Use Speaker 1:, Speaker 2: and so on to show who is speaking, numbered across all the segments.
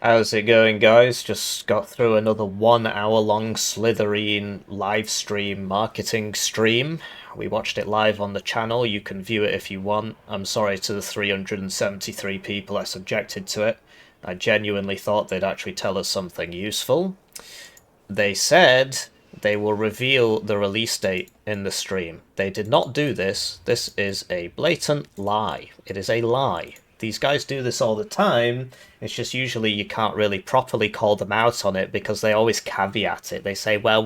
Speaker 1: How's it going, guys? Just got through another 1 hour long Slitherine live stream marketing stream. We watched it live on the channel. You can view it if you want. I'm sorry to the 373 people I subjected to it. I genuinely thought they'd actually tell us something useful. They said they will reveal the release date in the stream. They did not do this. This is a blatant lie. It is a lie. These guys do this all the time. It's just usually you can't really properly call them out on it because they always caveat it. They say, well,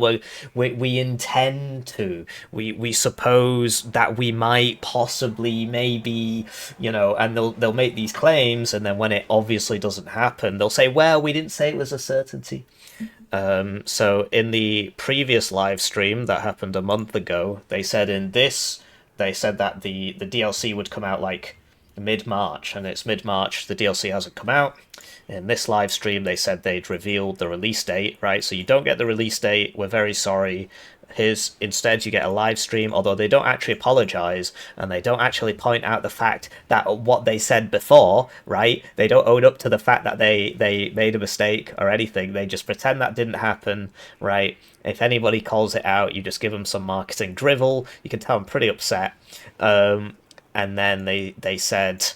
Speaker 1: we intend to. We suppose that we might possibly, maybe, and they'll make these claims, and then when it obviously doesn't happen, they'll say, well, we didn't say it was a certainty. So in the previous live stream that happened a month ago, they said that the DLC would come out like mid-March, and it's mid-March, the DLC hasn't come out. In this live stream, they said they'd revealed the release date, right? So you don't get the release date, we're very sorry. Instead, you get a live stream, although they don't actually apologize, and they don't actually point out the fact that what they said before, right? They don't own up to the fact that they made a mistake or anything. They just pretend that didn't happen, right? If anybody calls it out, you just give them some marketing drivel. You can tell I'm pretty upset. And then they said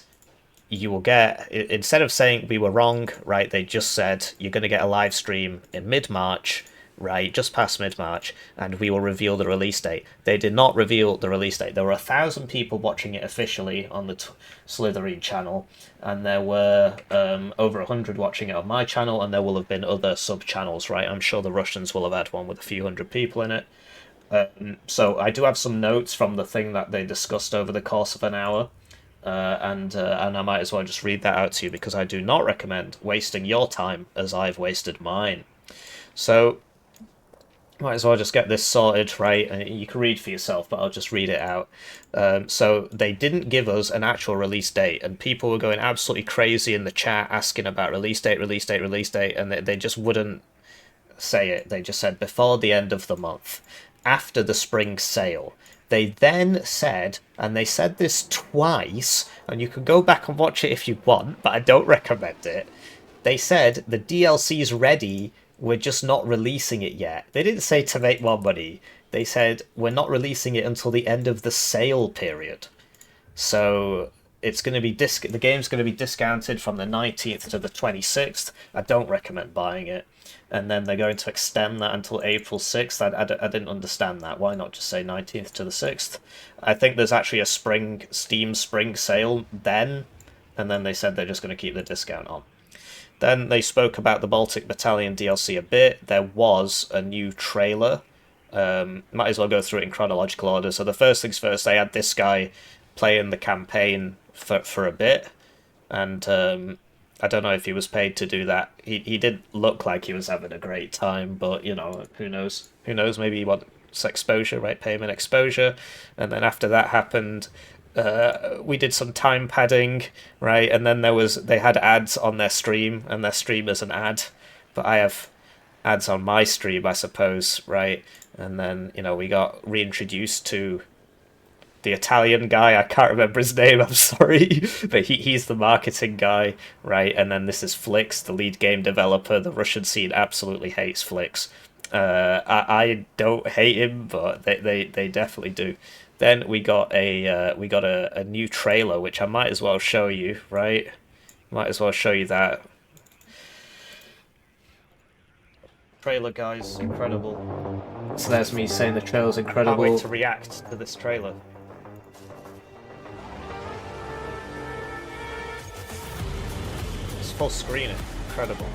Speaker 1: you will get, instead of saying we were wrong, right, they just said you're going to get a live stream in mid-March, right, just past mid-March, and we will reveal the release date. They did not reveal the release date. There were 1,000 people watching it officially on the Slitherine channel, and there were over 100 watching it on my channel, and there will have been other sub-channels, right? I'm sure the Russians will have had one with a few hundred people in it. So I do have some notes from the thing that they discussed over the course of an hour, and I might as well just read that out to you because I do not recommend wasting your time as I've wasted mine. So might as well just get this sorted, right? And you can read for yourself, but I'll just read it out. So they didn't give us an actual release date, and people were going absolutely crazy in the chat asking about release date, release date, release date, and they just wouldn't say it. They just said before the end of the month, after the spring sale. They then said, and they said this twice, and you can go back and watch it if you want, but I don't recommend it. They said the DLC's ready, we're just not releasing it yet. They didn't say to make more money. They said we're not releasing it until the end of the sale period. So it's going to be the game's going to be discounted from the 19th to the 26th. I don't recommend buying it. And then they're going to extend that until April 6th. I didn't understand that. Why not just say 19th to the 6th? I think there's actually a Steam spring sale then, and then they said they're just going to keep the discount on. Then they spoke about the Baltic Battalion DLC a bit. There was a new trailer. Might as well go through it in chronological order. So the first things first, they had this guy playing the campaign for a bit, and I don't know if he was paid to do that. He did look like he was having a great time, but who knows? Who knows? Maybe he wants exposure, right? Pay him an exposure, and then after that happened, we did some time padding, right? And then they had ads on their stream, and their stream is an ad, but I have ads on my stream, I suppose, right? And then we got reintroduced to the Italian guy. I can't remember his name, I'm sorry, but he's the marketing guy, right? And then this is Flix, the lead game developer. The Russian scene absolutely hates Flix. I don't hate him, but they definitely do. Then we got a new trailer, which I might as well show you, right? Might as well show you that. Trailer, guys, incredible. So there's me saying the trailer's incredible. Can't wait to react to this trailer. It's full screen, incredible.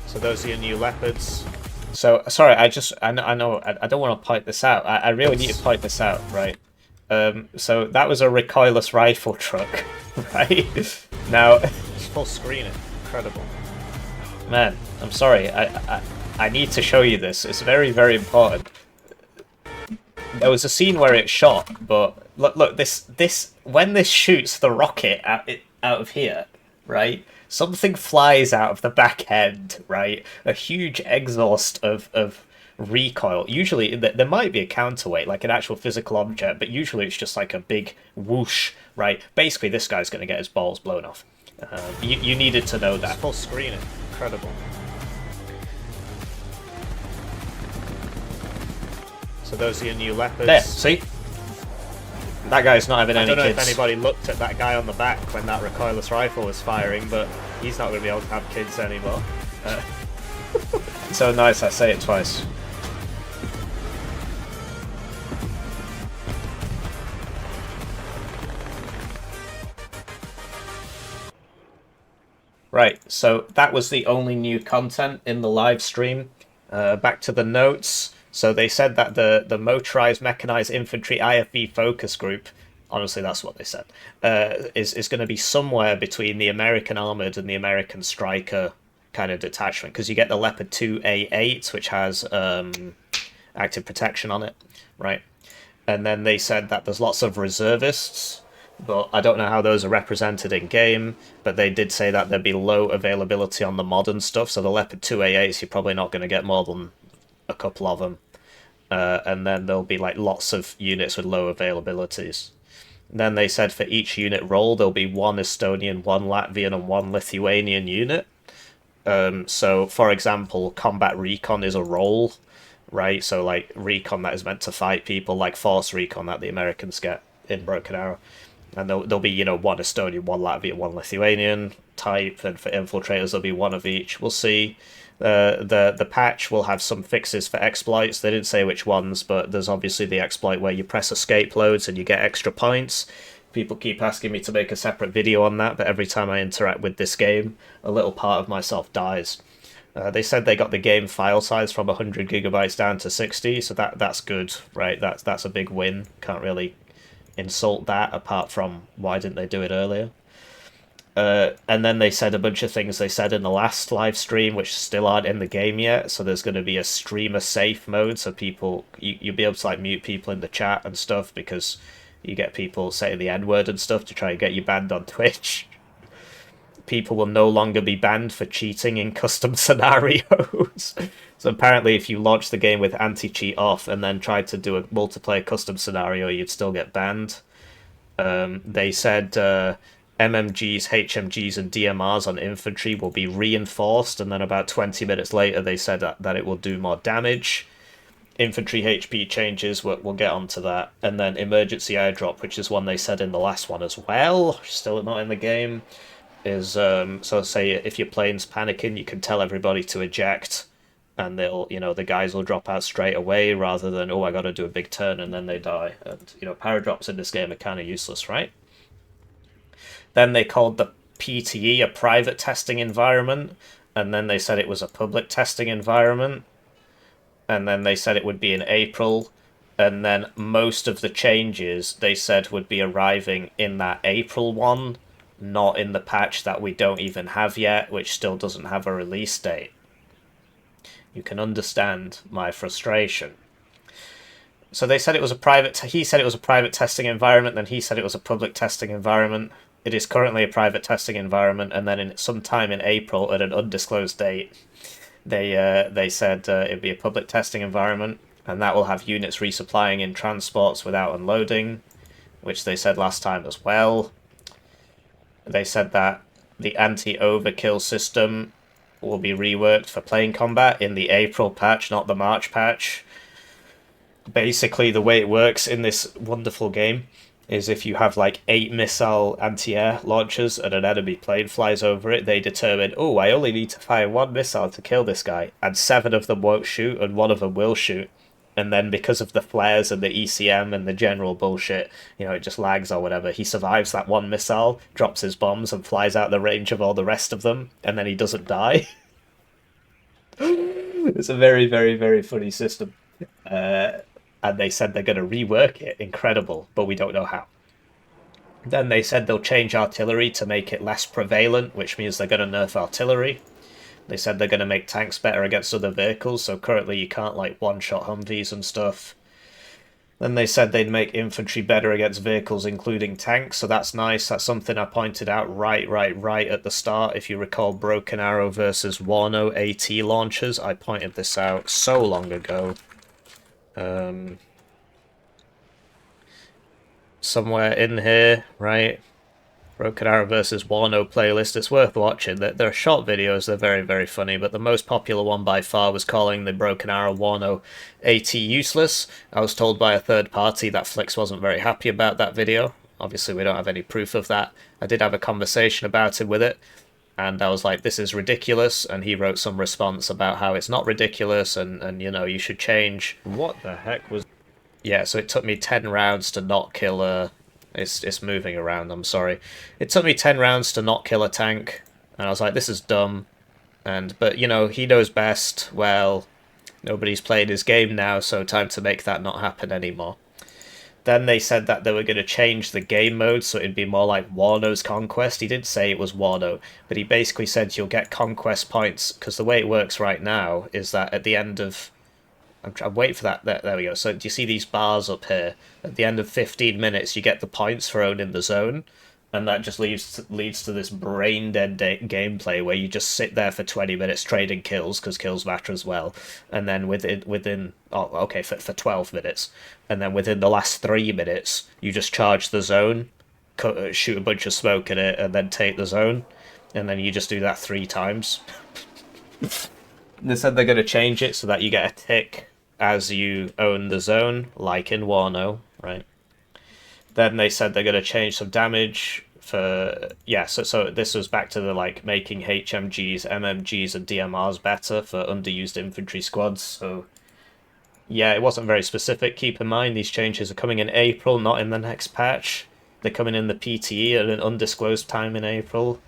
Speaker 1: So those are your new leopards. So sorry, I know I don't want to point this out. I really need to point this out, right? So that was a recoilless rifle truck, right? Now it's full screen, incredible. Man, I'm sorry. I need to show you this. It's very, very important. There was a scene where it shot, but look, this when this shoots the rocket out of here, right? Something flies out of the back end, right? A huge exhaust of recoil. Usually there might be a counterweight, like an actual physical object, but usually it's just like a big whoosh, right? Basically, this guy's going to get his balls blown off. You needed to know that. Full screening. Incredible. So those are your new leopards. There, see? That guy's not having any kids. I don't know if anybody looked at that guy on the back when that recoilless rifle was firing, but he's not going to be able to have kids anymore. So nice, I say it twice. Right, so that was the only new content in the live stream. Back to the notes. So they said that the motorized mechanized infantry IFV focus group, honestly that's what they said, is going to be somewhere between the American armored and the American striker kind of detachment, because you get the Leopard 2A8, which has active protection on it, right? And then they said that there's lots of reservists, but I don't know how those are represented in game, but they did say that there'd be low availability on the modern stuff, so the Leopard 2A8s, you're probably not going to get more than a couple of them. And then there'll be like lots of units with low availabilities. And then they said for each unit role, there'll be one Estonian, one Latvian, and one Lithuanian unit. So, for example, combat recon is a role, right? So, like, recon that is meant to fight people, like force recon that the Americans get in Broken Arrow. And there'll be, one Estonian, one Latvian, one Lithuanian type, and for infiltrators, there'll be one of each. We'll see. The patch will have some fixes for exploits. They didn't say which ones, but there's obviously the exploit where you press escape loads and you get extra points. People keep asking me to make a separate video on that, but every time I interact with this game, a little part of myself dies. They said they got the game file size from 100 gigabytes down to 60, so that's good, right? That's a big win. Can't really insult that, apart from why didn't they do it earlier? And then they said a bunch of things they said in the last live stream, which still aren't in the game yet. So there's going to be a streamer safe mode, so people you'll be able to like mute people in the chat and stuff, because you get people saying the N-word and stuff to try and get you banned on Twitch. People will no longer be banned for cheating in custom scenarios. So apparently if you launch the game with anti-cheat off and then tried to do a multiplayer custom scenario, you'd still get banned. They said MMGs, HMGs, and DMRs on infantry will be reinforced, and then about 20 minutes later they said that it will do more damage. Infantry HP changes, we'll get onto that. And then emergency airdrop, which is one they said in the last one as well, still not in the game, is so say if your plane's panicking, you can tell everybody to eject, and they'll, the guys will drop out straight away rather than, I gotta do a big turn and then they die. And paradrops in this game are kind of useless, right? Then they called the PTE a private testing environment, and then they said it was a public testing environment, and then they said it would be in April, and then most of the changes they said would be arriving in that April one, not in the patch that we don't even have yet, which still doesn't have a release date. You can understand my frustration. So they said it was a private. He said it was a private testing environment, then he said it was a public testing environment. It is currently a private testing environment, and then sometime in April, at an undisclosed date, they said it'd be a public testing environment, and that will have units resupplying in transports without unloading, which they said last time as well. They said that the anti-overkill system will be reworked for plane combat in the April patch, not the March patch. Basically, the way it works in this wonderful game is if you have like 8 missile anti-air launchers and an enemy plane flies over it, they determine, I only need to fire 1 missile to kill this guy, and 7 of them won't shoot and 1 of them will shoot. And then because of the flares and the ECM and the general bullshit, it just lags or whatever, he survives that 1 missile, drops his bombs and flies out the range of all the rest of them, and then he doesn't die. It's a very, very, very funny system. And they said they're going to rework it. Incredible, but we don't know how. Then they said they'll change artillery to make it less prevalent, which means they're going to nerf artillery. They said they're going to make tanks better against other vehicles, so currently you can't like one-shot Humvees and stuff. Then they said they'd make infantry better against vehicles, including tanks, so that's nice. That's something I pointed out right at the start. If you recall Broken Arrow versus Wano AT launchers, I pointed this out so long ago. Somewhere in here, right? Broken Arrow versus Wano playlist. It's worth watching. They're short videos, they're very, very funny, but the most popular one by far was calling the Broken Arrow Wano AT useless. I was told by a third party that Flix wasn't very happy about that video. Obviously, we don't have any proof of that. I did have a conversation about it with it, and I was like, this is ridiculous, and he wrote some response about how it's not ridiculous, and you know, you should change. What the heck was... Yeah, so it took me 10 rounds to not kill a... It's moving around, I'm sorry. It took me 10 rounds to not kill a tank, and I was like, this is dumb. But, you know, he knows best. Well, nobody's played his game now, so time to make that not happen anymore. Then they said that they were going to change the game mode, so it'd be more like Wano's Conquest. He didn't say it was Wano, but he basically said you'll get Conquest points, because the way it works right now is that at the end of... I'm waiting for that. There we go. So do you see these bars up here? At the end of 15 minutes, you get the points for owning the zone, and that just leads to this brain dead gameplay where you just sit there for 20 minutes trading kills, because kills matter as well, and then within for 12 minutes, and then within the last 3 minutes, you just charge the zone, shoot a bunch of smoke at it, and then take the zone, and then you just do that 3 times. They said they're going to change it so that you get a tick as you own the zone, like in Wano, right? Then they said they're going to change some damage for... Yeah, so this was back to the, like, making HMGs, MMGs, and DMRs better for underused infantry squads, so... Yeah, it wasn't very specific. Keep in mind, these changes are coming in April, not in the next patch. They're coming in the PTE at an undisclosed time in April.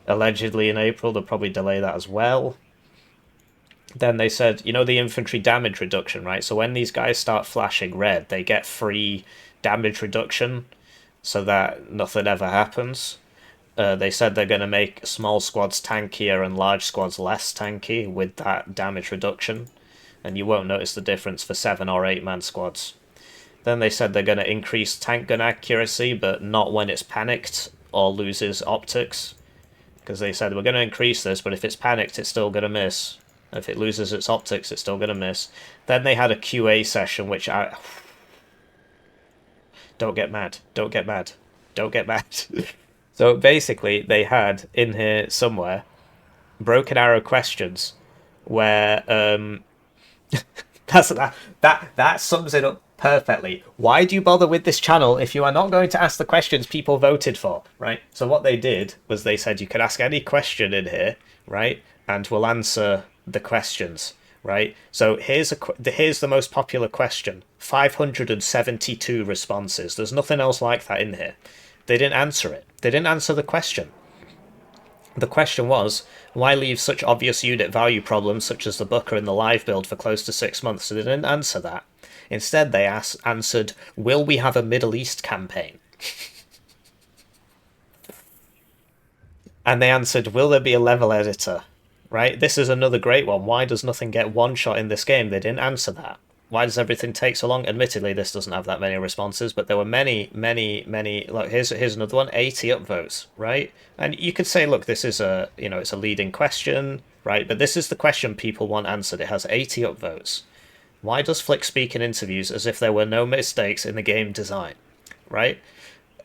Speaker 1: Allegedly in April, they'll probably delay that as well. Then they said, you know, the infantry damage reduction, right? So when these guys start flashing red, they get free damage reduction so that nothing ever happens. They said they're going to make small squads tankier and large squads less tanky with that damage reduction. And you won't notice the difference for 7 or 8 man squads. Then they said they're going to increase tank gun accuracy, but not when it's panicked or loses optics. Because they said, we're going to increase this, but if it's panicked, it's still going to miss. If it loses its optics, it's still going to miss. Then they had a QA session, which I... Don't get mad. Don't get mad. Don't get mad. So basically, they had in here somewhere Broken Arrow questions where... that sums it up perfectly. Why do you bother with this channel if you are not going to ask the questions people voted for, right? So what they did was they said you can ask any question in here, right? And we'll answer the questions, right? So here's the most popular question. 572 responses. There's nothing else like that in here. They didn't answer it. They didn't answer the question. The question was, why leave such obvious unit value problems such as the Booker in the live build for close to 6 months? So they didn't answer that. Instead, they answered, will we have a Middle East campaign? And they answered, will there be a level editor? Right? This is another great one. Why does nothing get one shot in this game? They didn't answer that. Why does everything take so long? Admittedly, this doesn't have that many responses, but there were many. Look, here's another one. 80 upvotes, right? And you could say, look, this is a, you know, it's a leading question, right? But this is the question people want answered. It has 80 upvotes. Why does Flick speak in interviews as if there were no mistakes in the game design, right?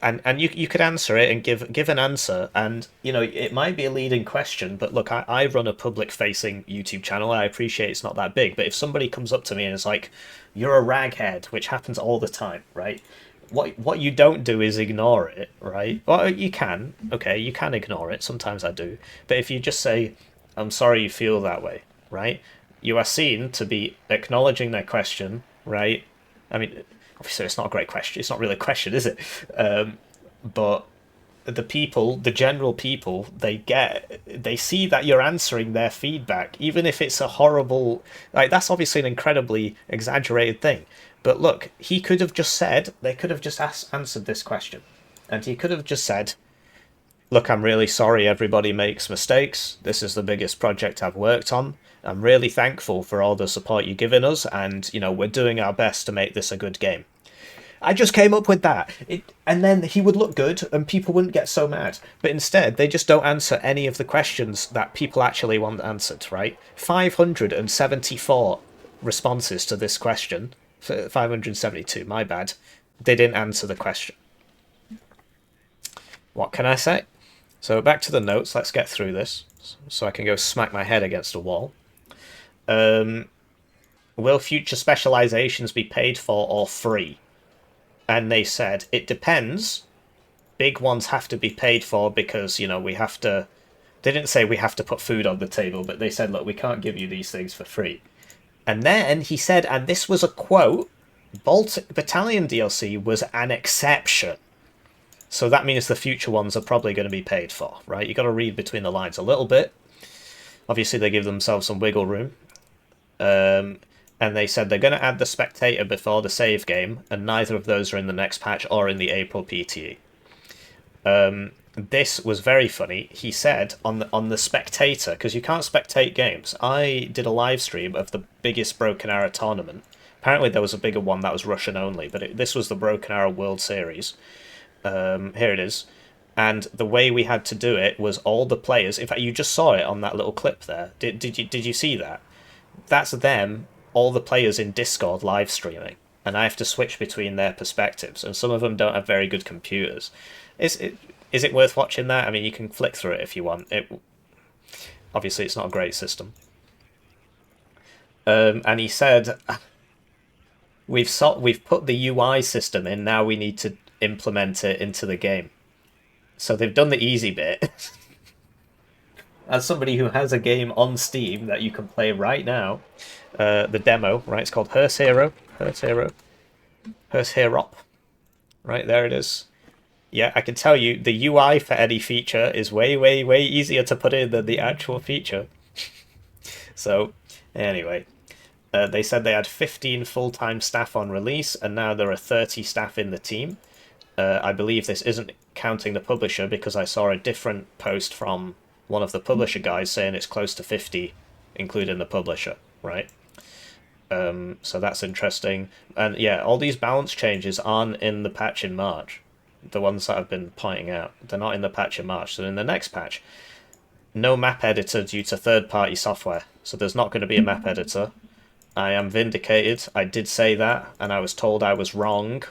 Speaker 1: And you could answer it and give an answer, and you know it might be a leading question, but look, I run a public facing YouTube channel. I appreciate it's not that big, but if somebody comes up to me and is like, "You're a raghead," which happens all the time, right? What you don't do is ignore it, right? Well, you can, okay, you can ignore it. Sometimes I do, but if you just say, "I'm sorry you feel that way," right? You are seen to be acknowledging their question, right? I mean, obviously, it's not a great question. It's not really a question, is it? But the people, the general people, they see that you're answering their feedback, even if it's a horrible... Like, that's obviously an incredibly exaggerated thing. But look, he could have just said, they could have just answered this question. And he could have just said, look, I'm really sorry everybody makes mistakes. This is the biggest project I've worked on. I'm really thankful for all the support you've given us, and, you know, we're doing our best to make this a good game. I just came up with that. And then he would look good and people wouldn't get so mad. But instead, they just don't answer any of the questions that people actually want answered, right? 574 responses to this question. 572, my bad. They didn't answer the question. What can I say? So back to the notes. Let's get through this so I can go smack my head against a wall. Will future specializations be paid for or free? And they said, it depends. Big ones have to be paid for because, you know, we have to... They didn't say we have to put food on the table, but they said, look, we can't give you these things for free. And then he said, and this was a quote, Baltic Battalion DLC was an exception. So that means the future ones are probably going to be paid for, right? You got to read between the lines a little bit. Obviously, they give themselves some wiggle room. And they said they're going to add the spectator before the save game, and neither of those are in the next patch or in the April PTE. This was very funny. He said on the spectator, because you can't spectate games. I did a live stream of the biggest Broken Arrow tournament. Apparently there was a bigger one that was Russian only, but this was the Broken Arrow World Series. Here it is. And the way we had to do it was all the players... In fact, you just saw it on that little clip there. Did you see that? That's them, all the players in Discord live streaming. And I have to switch between their perspectives. And some of them don't have very good computers. Is it worth watching that? I mean, you can flick through it if you want. Obviously, it's not a great system. And he said, we've put the UI system in, now we need to implement it into the game. So they've done the easy bit. As somebody who has a game on Steam that you can play right now, the demo, right? It's called Hearse Hero. Right, there it is. Yeah, I can tell you, the UI for any feature is way, way, way easier to put in than the actual feature. So, anyway. They said they had 15 full-time staff on release, and now there are 30 staff in the team. I believe this isn't counting the publisher, because I saw a different post from one of the publisher guys saying it's close to 50, including the publisher, right? So that's interesting. And yeah, all these balance changes aren't in the patch in March. The ones that I've been pointing out. They're not in the patch in March. So in the next patch, no map editor due to third-party software. So there's not going to be a map editor. I am vindicated. I did say that, and I was told I was wrong.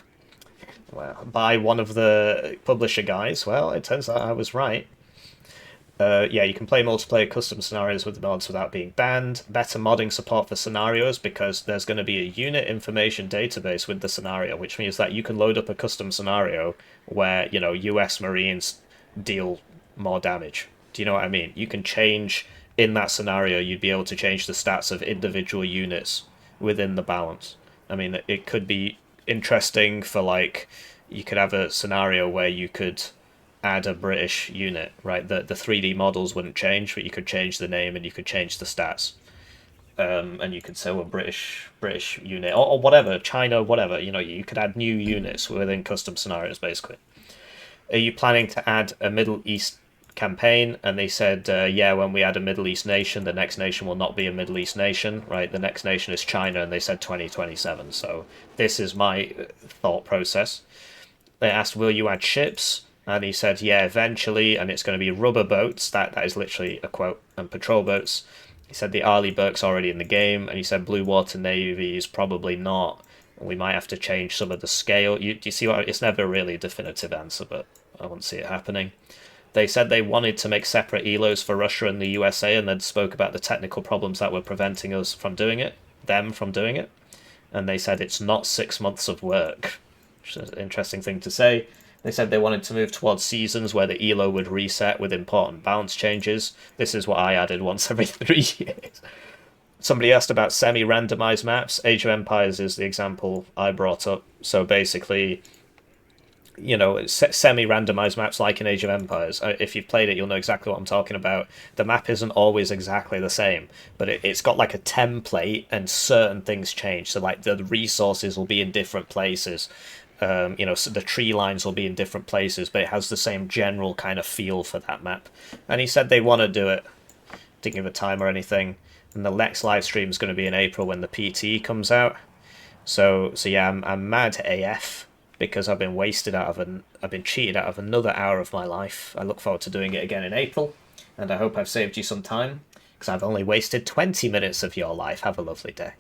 Speaker 1: Well, by one of the publisher guys. Well, it turns out I was right. Yeah, you can play multiplayer custom scenarios with the mods without being banned. Better modding support for scenarios, because there's going to be a unit information database with the scenario, which means that you can load up a custom scenario where, you know, US Marines deal more damage. Do you know what I mean? You can change, in that scenario, you'd be able to change the stats of individual units within the balance. I mean, it could be interesting for, like, you could have a scenario where you could add a British unit, right? The 3D models wouldn't change, but you could change the name and you could change the stats. And you could say, well, British unit, or whatever, China, whatever, you know, you could add new units within custom scenarios, basically. Are you planning to add a Middle East campaign? And they said, yeah, when we add a Middle East nation, the next nation will not be a Middle East nation, right? The next nation is China, and they said 2027. So this is my thought process. They asked, will you add ships? And he said, yeah, eventually, and it's going to be rubber boats. That is literally a quote. And patrol boats. He said the Arleigh Burke's already in the game, and he said Blue Water Navy is probably not. We might have to change some of the scale. Do you see what? It's never really a definitive answer, but I won't see it happening. They said they wanted to make separate ELOs for Russia and the USA, and then spoke about the technical problems that were preventing us from doing it, them from doing it. And they said it's not 6 months of work, which is an interesting thing to say. They said they wanted to move towards seasons where the ELO would reset with important balance changes. This is what I added once every 3 years. Somebody asked about semi-randomized maps. Age of Empires is the example I brought up. So basically, you know, semi-randomized maps like in Age of Empires. If you've played it, you'll know exactly what I'm talking about. The map isn't always exactly the same, but it's got like a template and certain things change. So like the resources will be in different places. You know, so the tree lines will be in different places, but it has the same general kind of feel for that map. And he said they want to do it. Didn't give a time or anything. And the next live stream is going to be in April when the PT comes out. So yeah, I'm mad AF. because I've been I've been cheated out of another hour of my life. I look forward to doing it again in April, and I hope I've saved you some time, because I've only wasted 20 minutes of your life. Have a lovely day.